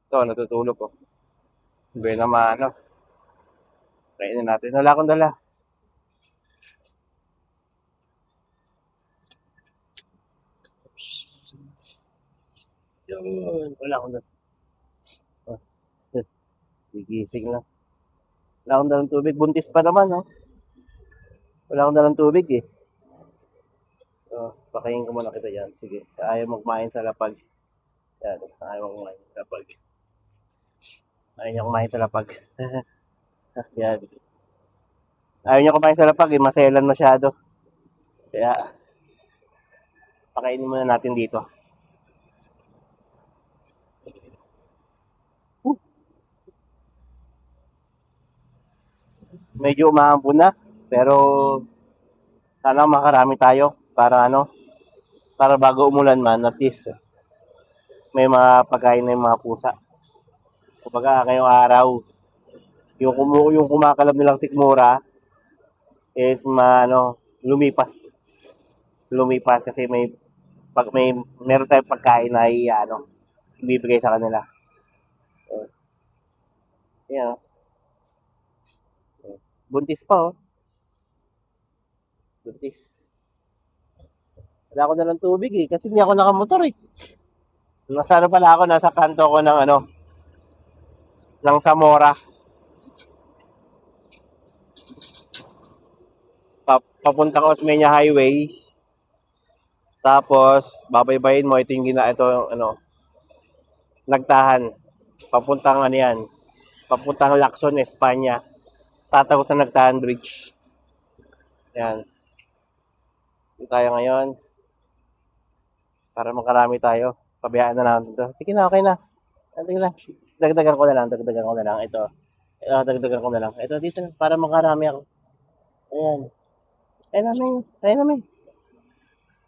Ito, natutulog ko. Hindi naman, ano. Kainin natin. Wala akong dala. Yun. Wala akong dala. Oh, gigising lang. Wala akong dalang tubig. Buntis pa naman, no? Wala akong dalang tubig, eh. Pakain ko muna kita yan. Sige. Ayaw mo kumain sa lapag. Yan. Ayaw mo kumain sa lapag. Ayaw niya kumain sa lapag. Yan. Ayaw niya kumain sa lapag, eh. Maselan masyado. Kaya, pakainin muna natin dito. Medyo umaambon na. Pero, sana makarami tayo. Para bago umulan man, at least, may mga pagkain na yung mga pusa. Kumbaga, ngayong araw, yung kumakalab nilang tikmura is lumipas. Lumipas kasi meron tayong pagkain na ibibigay sa kanila. So, yan. Buntis pa, oh. Buntis. Wala ako na ng tubig, eh. Kasi hindi ako nakamotor, eh. Nasa kanto ko ng Zamora. Papunta ko Osmeña Highway. Tapos, babaybayin mo. Nagtahan. Papuntang Lacson, Espanya. Tatagos sa Nagtahan Bridge. Yan. Dito tayo ngayon. Para makarami tayo. Pabayaan na natin ito. Sige na, okay na. Sige na. Dagdagan ko na lang. Ito. Dagdagan ko na lang. Ito, dito na. Para makarami ako. Ayan. Ayun na, Meng. Ayun na, Meng.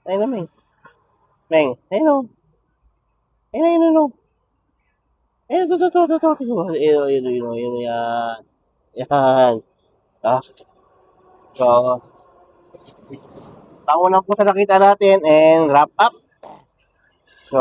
Ayun na, Meng. Meng. Ayun na. Ayun na, ayun na. Ayun, ito. Ayun, yan. Yan. Ah. So, tango lang po sa nakita natin and wrap up. So,